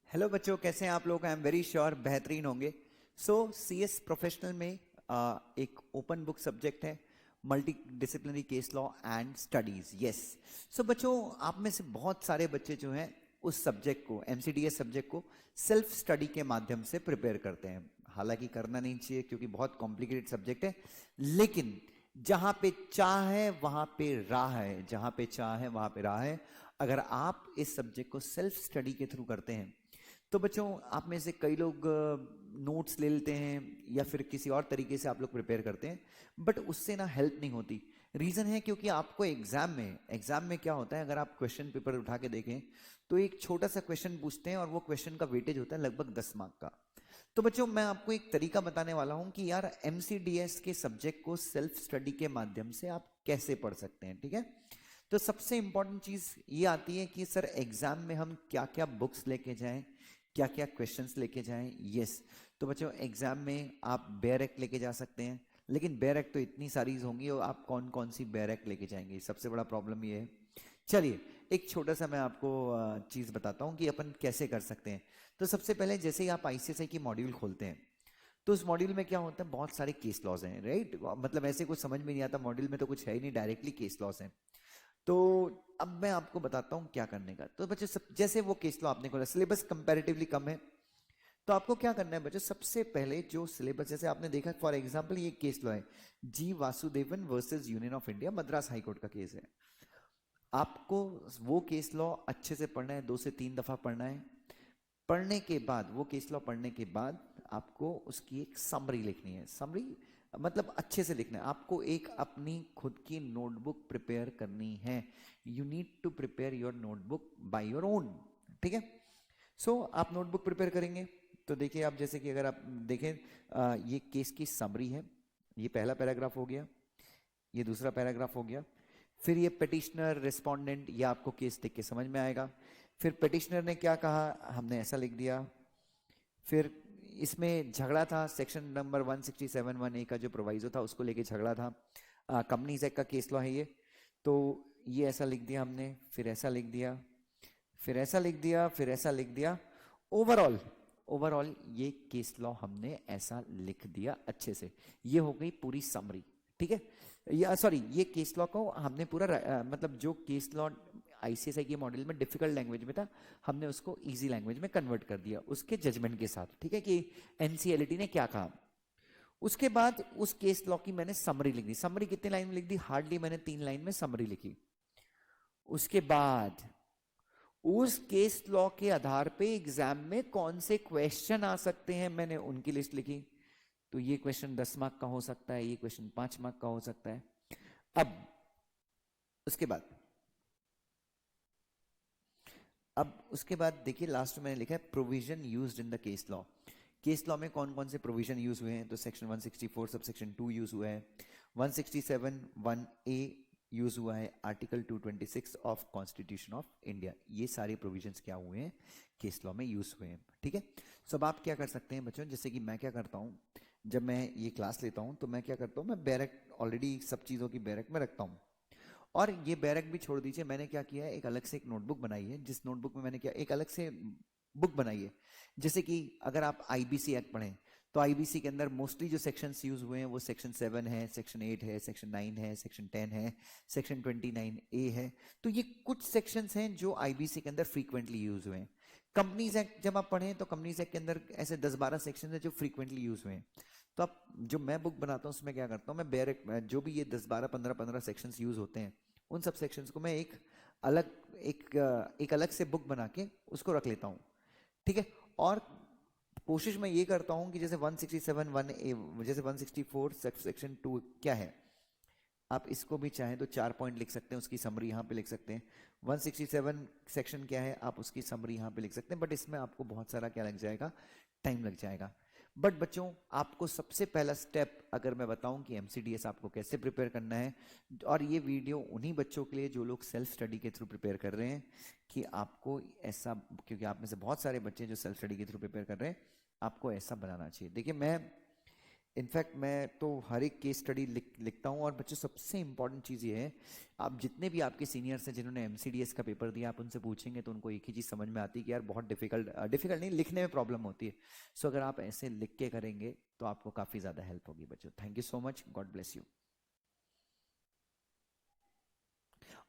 Hello बच्चों, कैसे हैं आप लोग? आई एम वेरी श्योर बेहतरीन होंगे। सो सीएस प्रोफेशनल में एक ओपन बुक सब्जेक्ट है multidisciplinary case law and studies. Yes. So बच्चों, आप में से बहुत सारे बच्चे जो हैं उस सब्जेक्ट को, एमसीडीएस सब्जेक्ट को सेल्फ स्टडी के माध्यम से प्रिपेयर करते हैं। हालांकि करना नहीं चाहिए क्योंकि बहुत कॉम्प्लिकेटेड सब्जेक्ट है, लेकिन जहां पे चाह है वहां पे राह है, जहां पे चाह है वहां पे राह है। अगर आप इस सब्जेक्ट को सेल्फ स्टडी के थ्रू करते हैं तो बच्चों, आप में से कई लोग नोट्स ले लेते हैं या फिर किसी और तरीके से आप लोग प्रिपेयर करते हैं, बट उससे ना हेल्प नहीं होती। रीजन है क्योंकि आपको एग्जाम में क्या होता है, अगर आप क्वेश्चन पेपर उठा के देखें तो एक छोटा सा क्वेश्चन पूछते हैं और वो क्वेश्चन का वेटेज होता है लगभग 10 मार्क का। तो बच्चों, मैं आपको एक तरीका बताने वाला हूं कि यार एमसीडीएस के सब्जेक्ट को सेल्फ स्टडी के माध्यम से आप कैसे पढ़ सकते हैं। ठीक है, तो सबसे इंपॉर्टेंट चीज ये आती है कि सर एग्जाम में हम क्या क्या बुक्स लेके जाएं, क्या क्या क्वेश्चंस लेके जाएं। यस। तो बच्चों, एग्जाम में आप बैरक लेके जा सकते हैं, लेकिन बैरक तो इतनी सारी होंगी और आप कौन कौन सी बैरक लेके जाएंगे, सबसे बड़ा प्रॉब्लम ये है। चलिए, एक छोटा सा मैं आपको चीज बताता हूं कि अपन कैसे कर सकते हैं। तो सबसे पहले जैसे ही आप आईसीएसआई की मॉड्यूल खोलते हैं तो उस मॉड्यूल में क्या होता है, बहुत सारे केस लॉज हैं, राइट। मतलब ऐसे कुछ समझ में नहीं आता, मॉड्यूल में तो कुछ है ही नहीं, डायरेक्टली केस लॉज हैं। तो अब मैं आपको बताता हूं क्या करने का। तो बच्चों, सब जैसे वो केस लो आपने खोला, सिलेबस कंपैरेटिवली कम है, तो आपको क्या करना है बच्चों, सबसे पहले जो सिलेबस, जैसे आपने देखा फॉर एग्जांपल ये केस लो है G Vasudevan versus union of India, Madras high court का केस है। आपको वो केस लॉ अच्छे से पढ़ना है, 2 से 3 दफा पढ़ना है। पढ़ने के बाद, वो केस लॉ पढ़ने के बाद आपको उसकी एक समरी लिखनी है। समरी मतलब अच्छे से लिखना है। आपको एक अपनी खुद की नोटबुक प्रिपेयर करनी है। You need to prepare your notebook by your own. ठीक है। सो आप नोटबुक प्रिपेयर करेंगे तो देखिए, आप जैसे कि अगर आप देखें, ये केस की समरी है। ये पहला पैराग्राफ हो गया, ये दूसरा पैराग्राफ हो गया। फिर ये पिटिशनर रिस्पोंडेंट, ये आपको केस देख के समझ में आएगा। फिर पिटिशनर ने क्या कहा, हमने ऐसा लिख दिया। फिर इसमें झगड़ा था, सेक्शन नंबर 167(1)(a) का जो प्रोवाइजो था उसको लेके झगड़ा था। कंपनीज एक्ट का केस लॉ है ये। तो ये ऐसा लिख दिया हमने, फिर ऐसा लिख दिया, फिर ऐसा लिख दिया, फिर ऐसा लिख दिया। ओवरऑल ओवरऑल ये केस लॉ हमने ऐसा लिख दिया अच्छे से। ये हो गई पूरी समरी। ठीक है, या सॉरी, ये केस लॉ को हमने पूरा मतलब जो केस लॉ आईसीएसआई के मॉडल में डिफिकल्ट लैंग्वेज में था, हमने उसको इजी लैंग्वेज में कन्वर्ट कर दिया उसके जजमेंट के साथ। ठीक है, कि एनसीएलटी ने क्या कहा। उसके बाद उस केस लॉ की मैंने समरी लिख दी। समरी कितनी लाइन में लिख दी, हार्डली मैंने 3 लाइन में समरी लिखी। उसके बाद उस केस लॉ के आधार पे एग्जाम में कौन से क्वेश्चन आ सकते हैं, मैंने उनकी लिस्ट लिखी। तो ये क्वेश्चन 10 मार्क का हो सकता है, ये क्वेश्चन 5 मार्क का हो सकता है। अब उसके बाद देखिए, लास्ट में मैंने लिखा है provision used in the case law. Case law में कौन कौन से प्रोविजन यूज हुए हैं, तो सेक्शन 164 सब सेक्शन 2 यूज हुआ है, 167(1)(a) यूज हुआ है, article 226 of constitution of India. ये सारे प्रोविजंस क्या हुए हैं, केस लॉ में यूज हुए हैं। ठीक है। सब आप क्या कर सकते हैं बच्चों, जैसे कि मैं क्या करता हूं, जब मैं ये क्लास लेता हूं तो मैं क्या करता हूं, मैं बैरक ऑलरेडी सब चीजों की बैरक में रखता हूं। और ये बैरक भी छोड़ दीजिए, मैंने क्या किया है, एक अलग से एक नोटबुक बनाई है, जिस नोटबुक में मैंने क्या एक अलग से बुक बनाई है। जैसे कि अगर आप आईबीसी एक्ट पढ़ें तो आईबीसी के अंदर मोस्टली जो सेक्शंस यूज हुए हैं वो सेक्शन 7 है, सेक्शन 8 है, सेक्शन 9 है, सेक्शन 10 है, सेक्शन 29(a) है। तो ये कुछ सेक्शंस हैं जो आईबीसी के अंदर फ्रीक्वेंटली यूज हुए हैं। कंपनीज एक्ट जब आप पढ़ें तो कंपनीज एक्ट के अंदर ऐसे 10-12 सेक्शन है जो फ्रीक्वेंटली यूज हुए हैं। तो आप, जो मैं बुक बनाता हूँ उसमें क्या करता हूँ, मैं बैरक जो भी ये 10-12 15-15 सेक्शंस यूज होते हैं, उन सब सेक्शंस को मैं अलग एक अलग से बुक बना के उसको रख लेता हूं। ठीक है। और कोशिश मैं ये करता हूं कि जैसे 167(1)(a), जैसे 164 सेक्शन 2 क्या है, आप इसको भी चाहें तो 4 पॉइंट लिख सकते हैं, उसकी समरी यहां पे लिख सकते हैं। 167 सेक्शन क्या है, आप उसकी समरी यहां पे लिख सकते हैं, बट इसमें आपको बहुत सारा क्या लग जाएगा, टाइम लग जाएगा। बट बच्चों, आपको सबसे पहला स्टेप अगर मैं बताऊं कि एमसीडीएस आपको कैसे प्रिपेयर करना है, और ये वीडियो उन्हीं बच्चों के लिए जो लोग सेल्फ स्टडी के थ्रू प्रिपेयर कर रहे हैं, कि आपको ऐसा, क्योंकि आप में से बहुत सारे बच्चे जो सेल्फ स्टडी के थ्रू प्रिपेयर कर रहे हैं, आपको ऐसा बनाना चाहिए। देखिए, मैं इनफैक्ट मैं तो हर एक केस स्टडी लिखता हूँ। और बच्चों सबसे इंपॉर्टेंट चीज़ ये है, आप जितने भी आपके सीनियर्स हैं जिन्होंने एमसीडीएस का पेपर दिया, आप उनसे पूछेंगे तो उनको एक ही चीज़ समझ में आती है कि यार बहुत डिफिकल्ट नहीं, लिखने में प्रॉब्लम होती है। सो अगर आप ऐसे लिख के करेंगे तो आपको काफ़ी ज़्यादा हेल्प होगी बच्चों। Thank you so much, God bless you.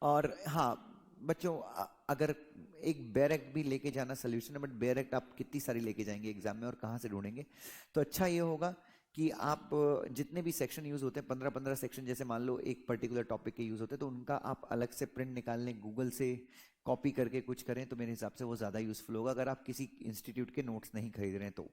और हाँ बच्चों, अगर एक बैरेक्ट भी लेके जाना सोल्यूशन है, बट बैरेक्ट आप कितनी सारी लेके जाएंगे एग्जाम में और कहाँ से ढूंढेंगे? तो अच्छा ये होगा कि आप जितने भी सेक्शन यूज होते हैं, 15-15 सेक्शन जैसे मान लो एक पर्टिकुलर टॉपिक के यूज होते हैं, तो उनका आप अलग से प्रिंट निकाल लें, गूगल से कॉपी करके कुछ करें, तो मेरे हिसाब से वो ज़्यादा यूजफुल होगा अगर आप किसी इंस्टीट्यूट के नोट्स नहीं खरीद रहे हैं तो।